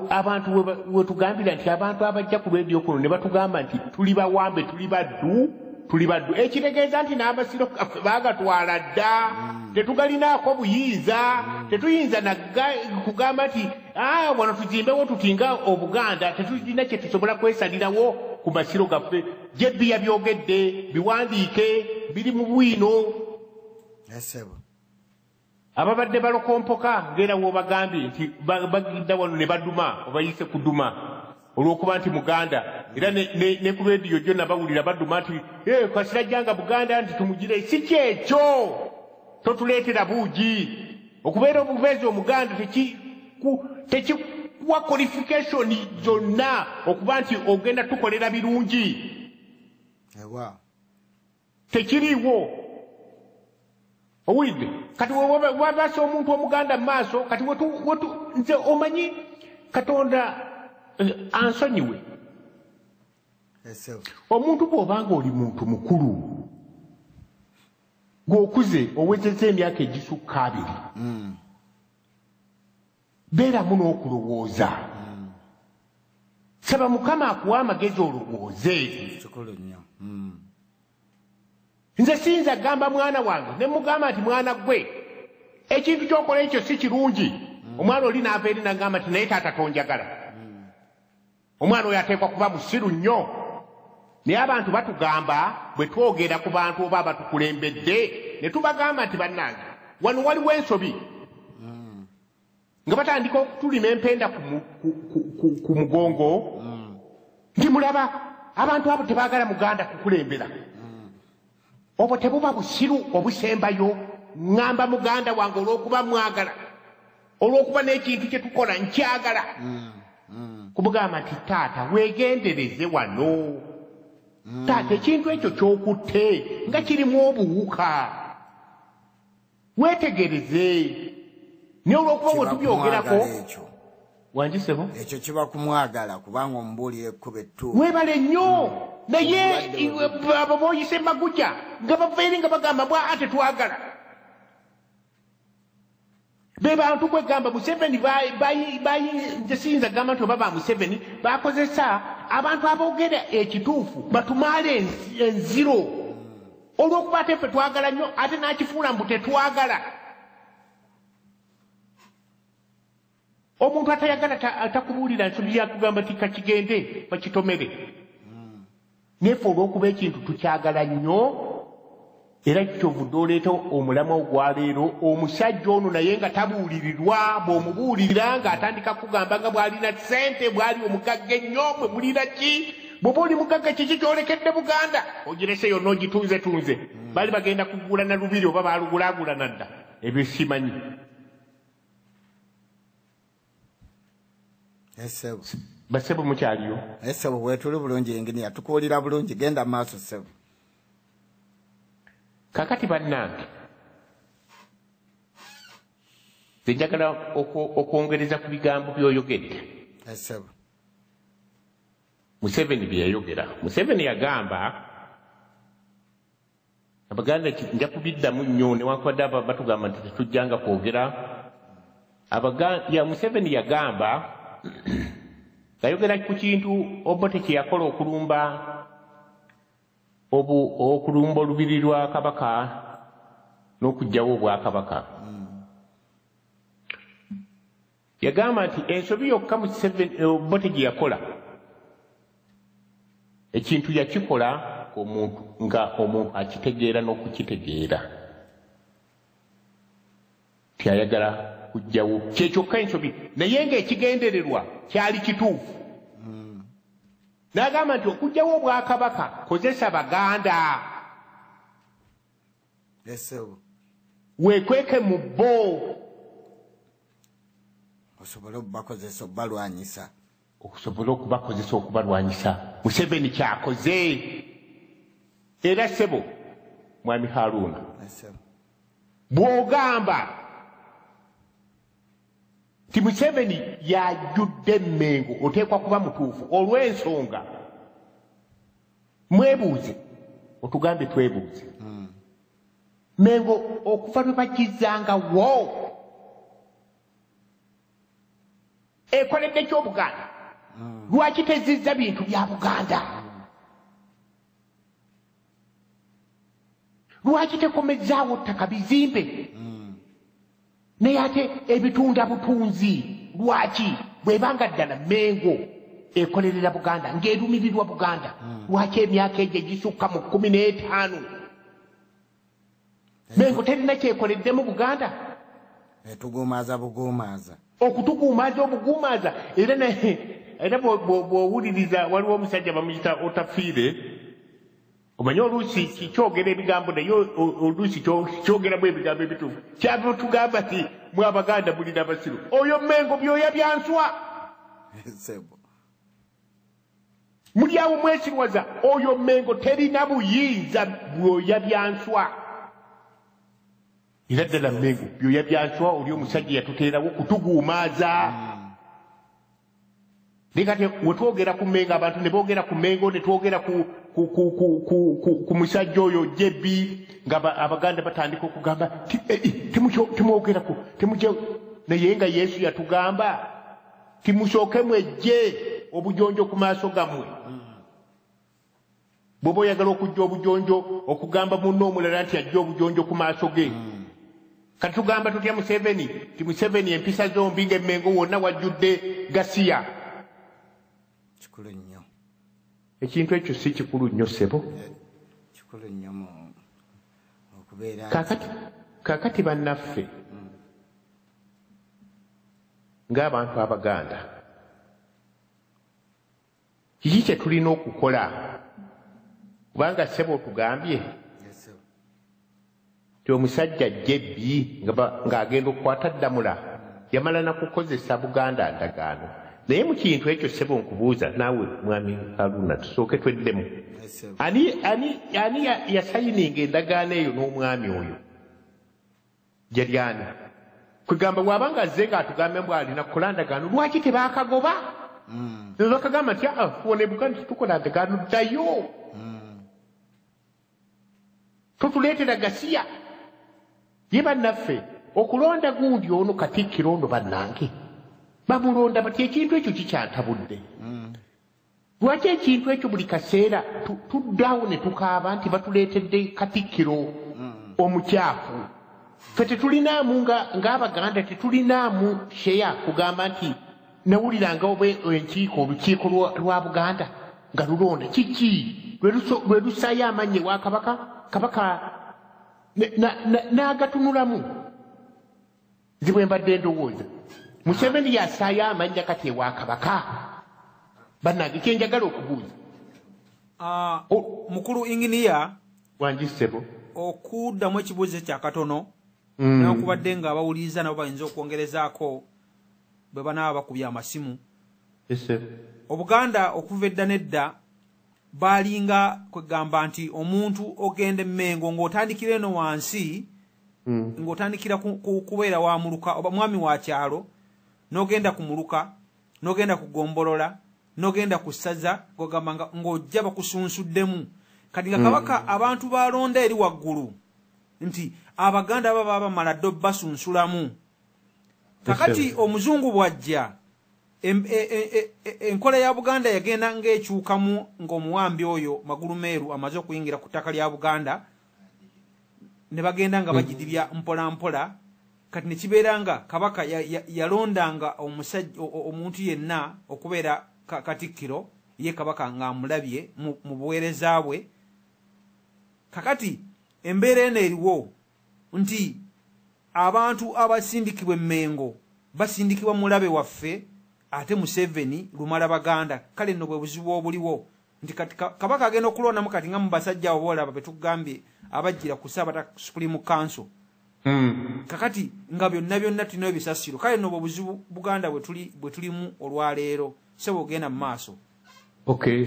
abantu we tugambira nti abantu abajja ku radio kuno ne batugamba nti tuli bawambe tuli baddu ekitegeeza nti n'amasiro gaffe baagatwala dda tetugalinaako buyinza tetuyinza kugamba nti wano tuzimbewo tutinga Obuganda tetulina kye tusobola kwesalirawo ku masiro gaffe jebbi yabyogedde biwandiike biri mu bwino ababadde balokompoka ngera w'obagambye nti bagidda wano ne baduma obayise kuduma olw'okuba nti Muganda era ne ku rediyo gyo nabawulira baduma nti kasirajjanga Buganda nti tumugire si kyekyo totuleetera buugi okubeera obubeezi Omuganda tekikuwa qualification zonna okuba nti ogenda tukolera birungi tekiriiwo owulidde kati wabasa omuntu Omuganda mu maaso kati nze omanyi Katonda ansonyiwe omuntu bw'obanga oli muntu mukulu ng'okuze owezezza emyaka egisukka 2 beeramu n'okulowooza saba Mukama akuwa amagezi olowooze nze siyinza gamba mwana wange ne mugamba nti mwana gwe ekintu ky'okola ekyo si kirungi omwana oli n'ava eri n'agamba nti naye taata tonjagala omwana oyo ateekwa kuba musiru nnyo naye abantu batugamba bwe twogera ku bantu oba abatukulembedde ne tubagamba nti bannange wano waliwo ensobi nga batandika okutulima empenda ku mugongo nti mulaba abantu abo tebaagala Muganda kukulembera obwo tebuba busiru obusembayo ŋŋamba Muganda wange olw'okuba mwagala olw'okuba n'ekintu kye tukola nkyagala kumugamba nti taata weegendereze wano taata ekintu ekyo ky'okutte nga kirimu obuwuka weetegereze naye olw'okuba bwe tubyogerako wangisebo ekyo kiba kumwagala kubanga omubuulira ekkuba ettuufu weebale nnyo naye abo booyise Maguja nga bava eri nga bagamba ate twagala be bantu kwegamba Museveni nze siyinza gamba nti oba ba Museveni bakozesa abantu aboogera ekituufu batumaale enziro olw'okuba ate ffe twagala nnyo ate n'akifuula mbu tetwagala omuntu atayagala atakubuulira nsobi yakugamba ti kakigende bakitomere nefe olw'okuba ekintu tukyagala nnyo era kyovudde oleeta omulamwa ogwaleero omusajja ono naye nga tabuulirirwa bw'omubuulirira ng'atandika kugamba nga bw'alina ssente bw'ali omugagga ennyo bwe mulira ki bw'oba oli mugagga kiki kyolekedde Buganda ogirese yonna ogitunzetunze bali bagenda kugula na lubiri oba baalugulaagulana dda ebyo simanyi basebo mukyaliyo esebo bwetuli bulungi engini yatukuulira bulungi genda maaso sebo kakati bannange njagala okwongereza ku bigambo by'oyogedde esebo Museveni bye yayogera Museveni yagamba Abaganda nja kubiddamu nnyo newankubadde batugamba nti tetujjanga kwogera Museveni yagamba yayogera ku kintu Obote kye yakola okulumba olubiri lwa Kabaka n'okugyawo obwakabaka yagamba nti ensobi yokka Obote gye yakola ekintu yakikola nga omuntu akitegeera n'okukitegeera tyayagala kujjawo kyekyokka ensobi naye ng'ekigendererwa kyali kituufu n'agamba nti okugjawo obwakabaka kozesa Baganda weekweke mu bo osobole okubakozesa okubalwanyisa Museveni kyakoze era ssebo mwami Haruna bw'ogamba nti Museveni yajjudde Mmengo oteekwa kuba mutuufu olw'ensonga mwebuuze otugambe twebuuze Mmengo okuva lwe bakizzangawo ekoledde ky'Obuganda lwaki tezizza bintu bya Buganda lwaki tekomezzaawo ttaka bizimbe naye ate ebitunda butunzi lwaki bwebanga ddala Mengo ekolerera Buganda ng'erumirirwa Buganda lwaki emyaka egyo gisukka mu 15 Mengo terina kyekoleddemu Buganda etuguumaaza buguumaaza okutuguumaaza obuguumaaza era bw'owuliriza waliwo omusajja bamuyita Otafiire omanyi oluusi kyogera ebigambo naye oluusi kyogeramu ebigambo ebituufu kyava tugamba nti mwe Abaganda mulina abasiru oyo Mengo byoya byanswa muli awo mwesirwaza oyo Mengo terina buyinza byoya byanswa era ddala Mengo byoya byanswa oli omusajja yatuteerawo kutuguumaaza naye kati wetwogera ku Mengo abantu ne boogera ku Mengo ne twogera ku musajja oyo Jebi nga Abaganda batandika okugamba temwogerako naye nga Yesu yatugamba timusooke mwejje obujonjo ku maaso gammwe bw'oba oyagala okujja obujonjo okugamba munno omulala nti ajja obujonjo ku maaso ge kati tugamba tutya Museveni ti Museveni empisa zombi ng'Emmengo wonna wajjudde gasiya kikulu nnyo ekintu ekyo si kikulu nnyo ssebo kikulu nnyo okubeera kaakati bannaffe ng'abantu Abaganda kiki kye tulina okukola kubanga ssebo otugambye ti omusajja Jebi ng'agenda okukwata Ddamula yamala nakukozesa Buganda ndagaano naye mu kintu ekyo ssebo nkubuuza naawe mwami Alina tusooke tweddemu ani yasayininga endagaano eyo n'omwami oyo Jalyani kwegamba bw'abanga azze ng'atugambe mbw alina kukola ndagaano lwaki tebaakagoba bakagamba nti wone Buganda tetukola ndagaano ddayo totuleetera gasiya ye bannaffe okulonda gundi ono Katiikiro ono bannange bamulonda bati ekintu ekyo kikyantabudde lwaki ekintu ekyo buli kaseera tuddaawo ne tukaaba nti batuleetedde Katiikiro omukyafu ffe tetulinaamu ng'Abaganda tetulinaamu sheya kugamba nti nawuliranga oba olukiiko lwa Buganda nga lulonda kiki lwe lusaayo amannya ewa kabaka n'agatunulamu nze bwe mbadde ndowooza Museveni yasaayo amannya kati ewa kabaka bannange kyenjagala okubuuza mukulu inginiya wangisebo okuddamu ekibuuzo kyakatono newankubadde nga abawuliriza nabo bayinza okwongerezaako bwe banaaba bakubye amasimu Obuganda okuva edda nedda balinga kwegamba nti omuntu ogenda Emmengo ng'otandikira eno wansi ng'otandikira kubeera wa muluka oba mwami wa kyalo n'ogenda ku muluka n'ogenda ku gombolola n'ogenda ku ssaza ng'ogamba ng'ojja bakusunsuddemu kati nga kabaka abantu balonda eri waggulu nti Abaganda baba bamala ddo basunsulamu kakati omuzungu bwajja enkola ya Buganda yagenda ng'ekyukamu ng'omuwambi oyo magulu meeru amaze okuyingira ku ttaka lya Buganda ne bagenda nga bagidibya mpola mpola kati ne kibeera nga kabaka yalondanga omuntu yenna okubeera Katiikiro ye kabaka ng'amulabye mu buweereza bwe kakati embeera eno eriwo nti abantu abasindikibwa Emmengo basindikibwa mulabe waffe ate Museveni lumala Baganda kale nno bwe buzibu obuliwo nti kabaka agenda okulondamu kati nga mu basajja abo boolaba be tugambye abajjira ku Sabata Supreme Council kakati nga byonna tulina ebisasiro kale nno bwe buzibu Buganda bwe tulimu olwaleero sebo ogenda mu maaso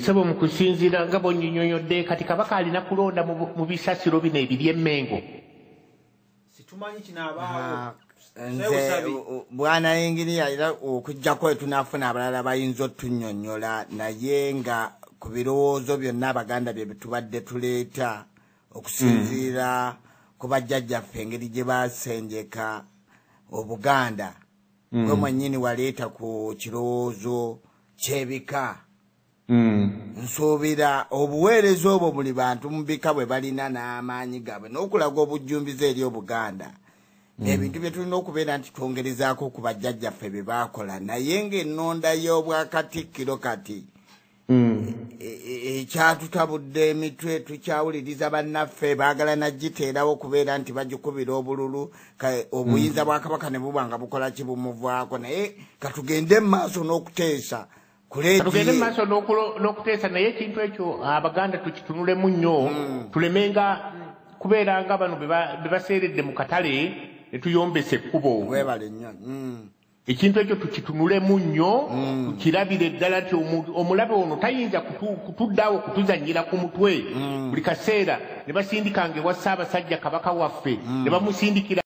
sebo mu kusinziira nga bw'onnyonnyonnyodde kati kabaka alina kulonda mu bisasiro bino ebiri Emmengo situmanyi kinaabaawo nze bwana inginiya era okujjako tunafuna abalala bayinza otunnyonnyola naye nga ku birowoozo byonna Abaganda bye tubadde tuleeta okusinziira ku bajjajjaffe engeri gye basenjeka Obuganda gwe mwennyini waleeta ku kirowoozo ky'ebika. Nsuubira obuweereza obwo buli bantu mu bika bwe balina n'amaanyi gaabwe n'okulaga obujjumbiza eri Obuganda. Ebintu bye tulina okubeera nti twongerezaako ku bajjajjaffe bye baakola, naye ng'ennonda y'obwa Katiikiro kati ekyatutabudde emitwe tukyawuliriza bannaffe baagala nagiteerawo okubeera nti bagikubira obululu obuyinza bwa Kabaka ne buba nga bukola kibumuvaako, naye katugende mu maaso n'okuteesa. Tugende mu maaso n'okuteesa, naye ekintu ekyo Abaganda tukitunulemu nnyo, tulemenga kubeera nga bano be baseeredde mu katale ne tuyombesa ekkubo. Weebale nnyo. Ekintu ekyo tukitunulemu nnyo, tukirabire ddala nti omulabe ono tayinza kutuddaawo kutuzannyira ku mutwe buli kaseera ne basindikanga ewa Ssaabasajja Kabaka waffe ne bamusindikira